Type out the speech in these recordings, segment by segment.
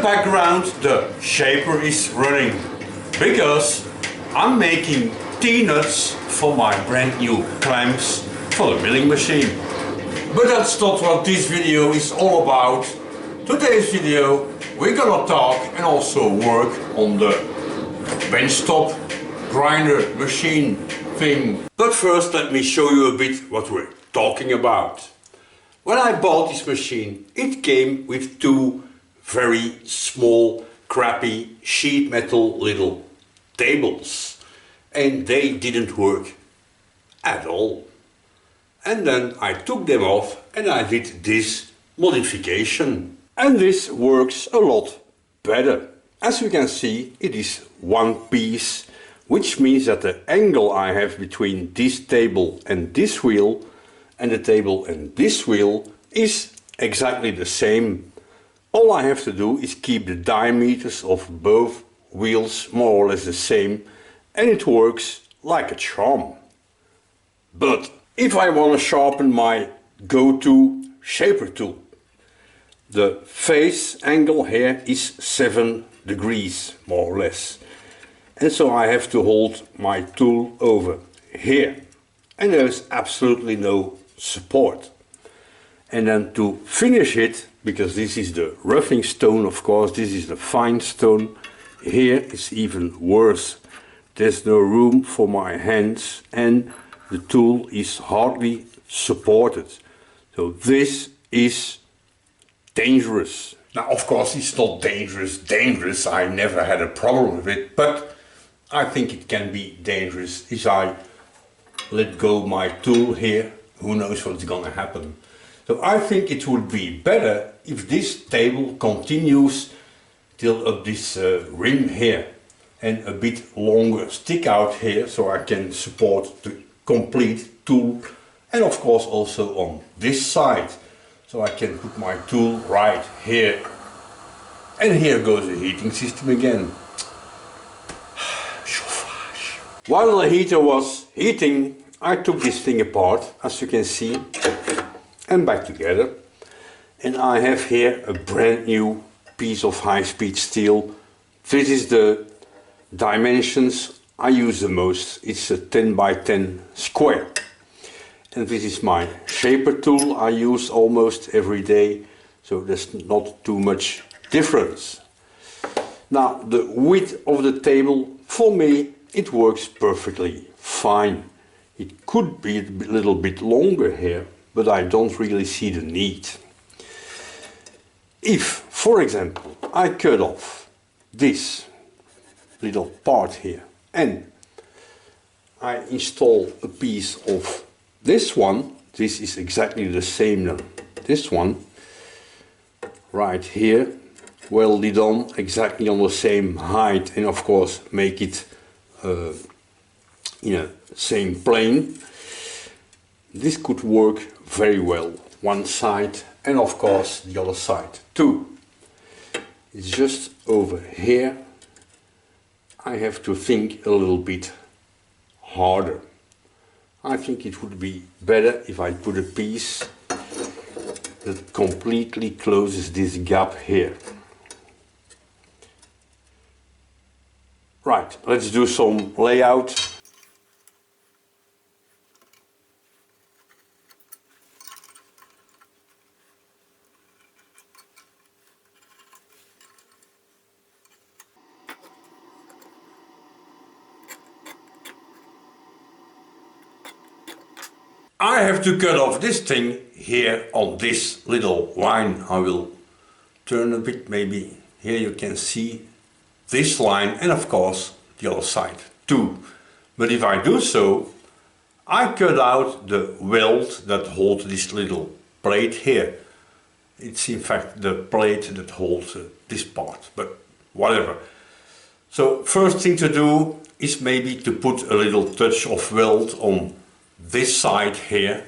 background the shaper is running because I'm making T-nuts for my brand new clamps for the milling machine. But that's not what this video is all about. Today's video we're gonna talk and also work on the benchtop grinder machine thing. But first let me show you a bit what we're talking about. When I bought this machine, it came with two very small, crappy sheet metal little tables. And they didn't work at all. And then I took them off and I did this modification. And this works a lot better. As you can see, it is one piece, which means that the angle I have between this table and this wheel and the table and this wheel is exactly the same. All I have to do is keep the diameters of both wheels more or less the same, and it works like a charm. But if I want to sharpen my go-to shaper tool, the face angle here is 7 degrees more or less. And so I have to hold my tool over here. And there's absolutely no support. And then to finish it, because this is the roughing stone, of course, this is the fine stone, here it's even worse. There's no room for my hands and the tool is hardly supported. So this is dangerous. Now of course it's not dangerous, I never had a problem with it, but I think it can be dangerous if I let go my tool here. Who knows what's gonna happen. So I think it would be better if this table continues till up this rim here and a bit longer stick out here so I can support the complete tool, and of course also on this side so I can put my tool right here. And here goes the heating system again. While the heater was heating, I took this thing apart, as you can see, and back together. And I have here a brand new piece of high-speed steel. This is the dimensions I use the most. It's a 10 by 10 square. And this is my shaper tool I use almost every day, so there's not too much difference. Now the width of the table, for me, it works perfectly fine. It could be a little bit longer here, but I don't really see the need. If, for example, I cut off this little part here and I install a piece of this one, this is exactly the same as this one, right here, welded on exactly on the same height, and of course make it same plane. This could work very well, one side and of course the other side too. It's just over here I have to think a little bit harder. I think it would be better if I put a piece that completely closes this gap here. Right, let's do some layout. I have to cut off this thing here on this little line. I will turn a bit, maybe here you can see this line, and of course the other side too. But if I do so, I cut out the weld that holds this little plate here. It's in fact the plate that holds this part, but whatever. So first thing to do is maybe to put a little touch of weld on this side here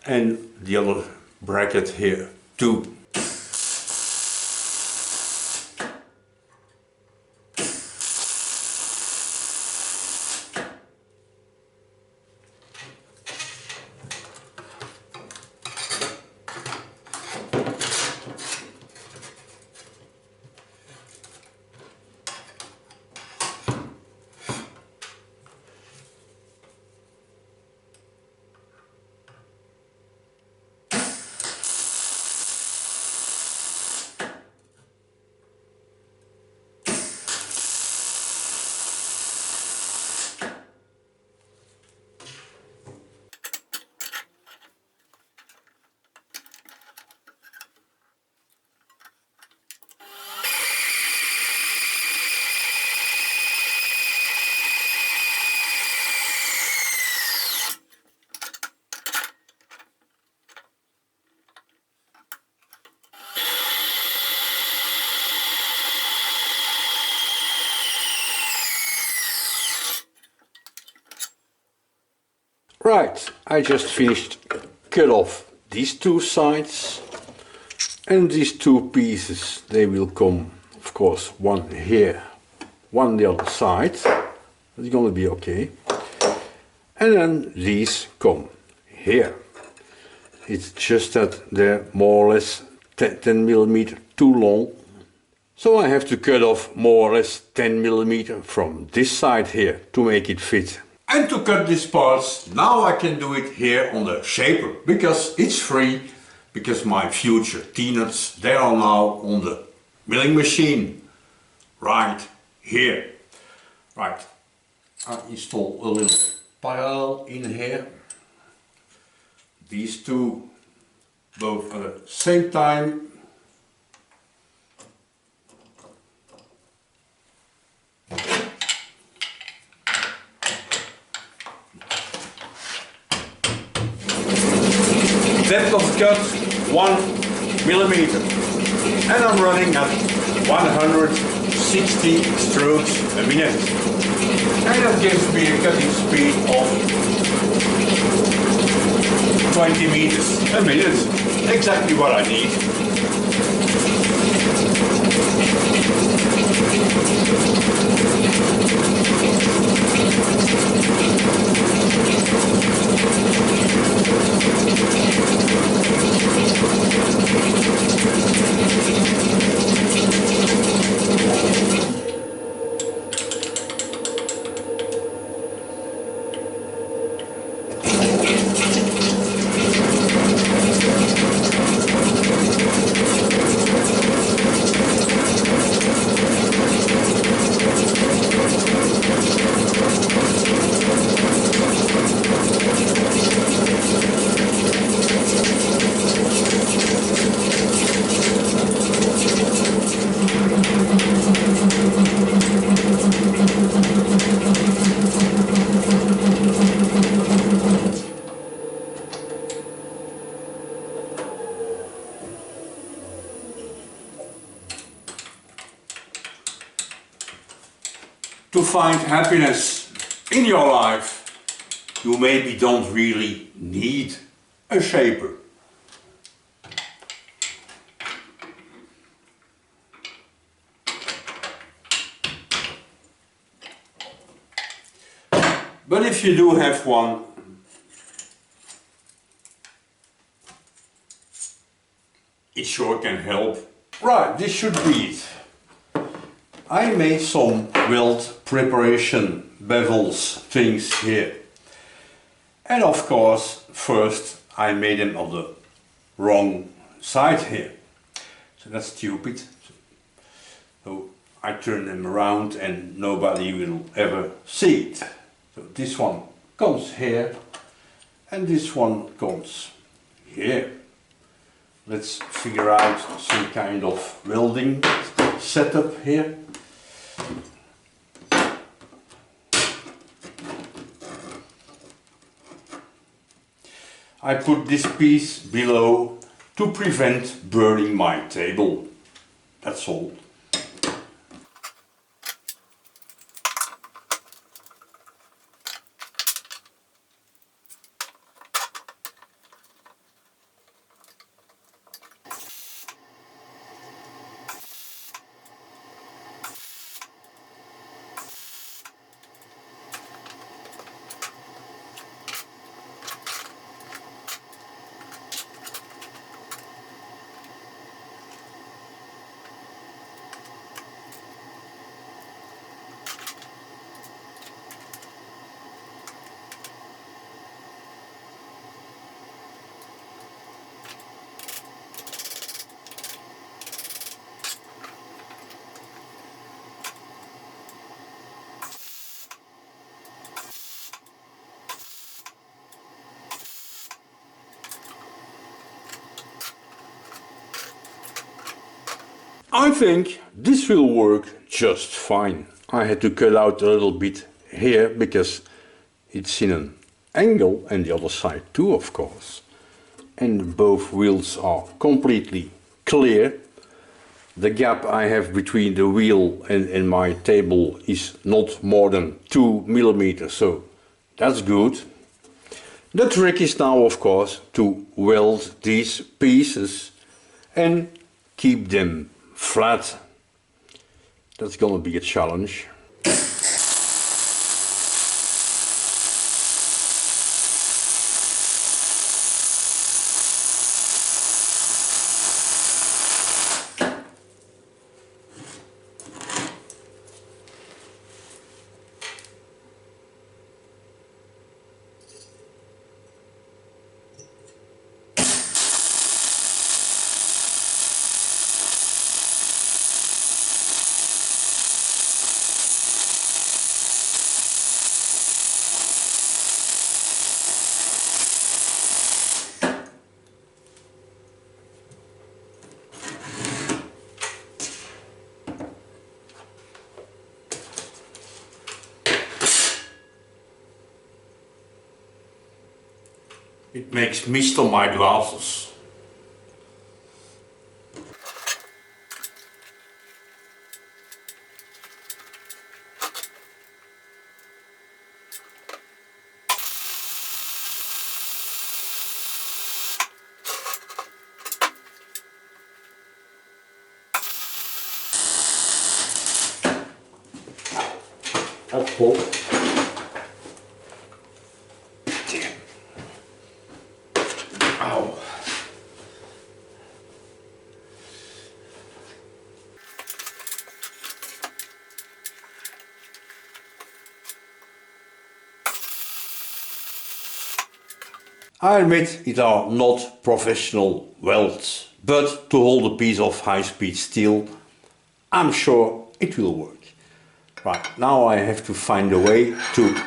and the other bracket here too. Right, I just finished cut off these two sides, and these two pieces, they will come, of course, one here, one the other side. It's gonna be okay. And then these come here. It's just that they're more or less 10 millimeter too long. So I have to cut off more or less 10 millimeter from this side here to make it fit. And to cut these parts, now I can do it here on the shaper, because it's free, because my future T-nuts, they are now on the milling machine, right here. Right, I install a little parallel in here. These two both at the same time. Depth of cut 1 millimeter, and I'm running at 160 strokes a minute, and that gives me a cutting speed of 20 meters a minute, exactly what I need. To find happiness in your life, you maybe don't really need a shaper. But if you do have one, it sure can help. Right, this should be it. I made some weld preparation bevels things here. And of course, first I made them on the wrong side here. So that's stupid. So I turn them around and nobody will ever see it. So this one comes here and this one comes here. Let's figure out some kind of welding setup here. I put this piece below to prevent burning my table. That's all. I think this will work just fine. I had to cut out a little bit here because it's in an angle, and the other side too, of course. And both wheels are completely clear. The gap I have between the wheel and my table is not more than 2 millimeters, so that's good. The trick is now, of course, to weld these pieces and keep them flat. That's gonna be a challenge. It makes mist on my glasses. That's full. Ow. I admit it are not professional welds, but to hold a piece of high-speed steel, I'm sure it will work. Right, now I have to find a way to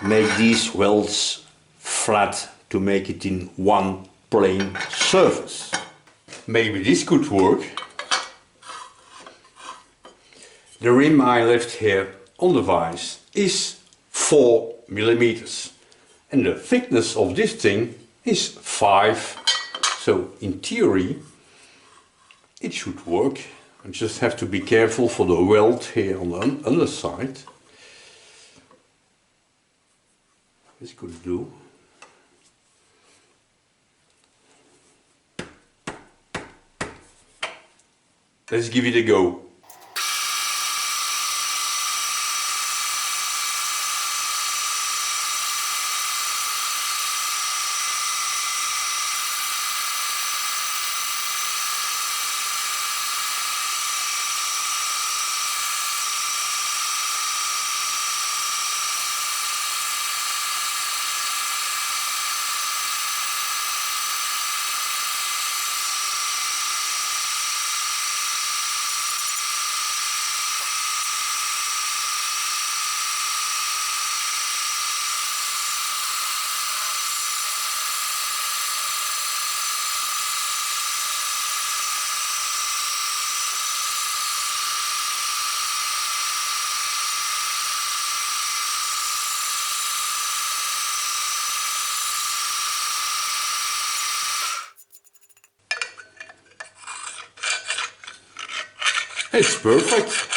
make these welds flat, to make it in one plane surface. Maybe this could work. The rim I left here on the vise is 4 millimeters and the thickness of this thing is 5, so in theory it should work. I just have to be careful for the weld here on the underside. This could do. Let's give it a go. It's perfect.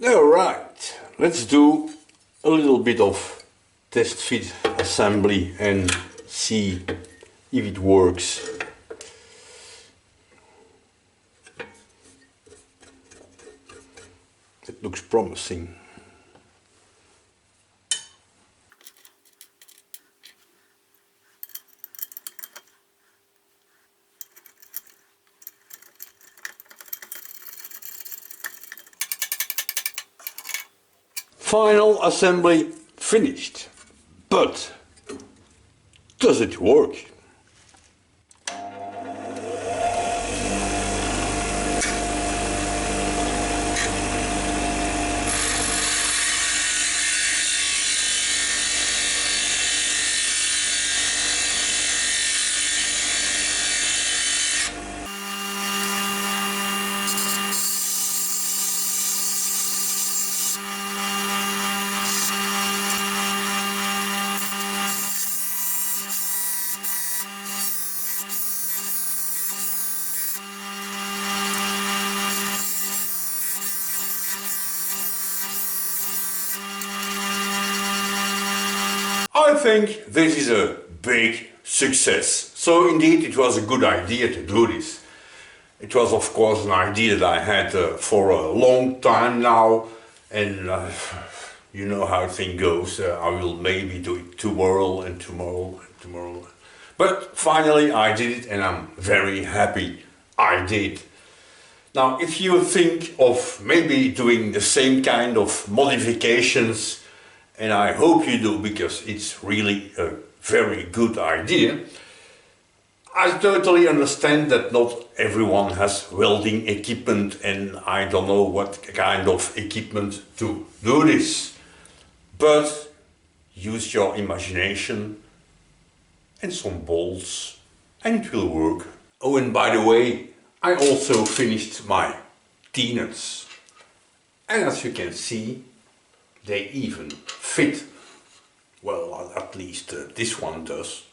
Alright, let's do a little bit of test fit assembly and see if it works. It looks promising. Final assembly finished, but does it work? I think this is a big success. So indeed it was a good idea to do this. It was of course an idea that I had for a long time now, and you know how thing goes. I will maybe do it tomorrow and tomorrow and tomorrow. But finally I did it and I'm very happy I did. Now if you think of maybe doing the same kind of modifications, and I hope you do because it's really a very good idea, I totally understand that not everyone has welding equipment and I don't know what kind of equipment to do this. But use your imagination and some bolts and it will work. Oh, and by the way, I also finished my T-nuts. And as you can see, they even fit. Well, at least this one does.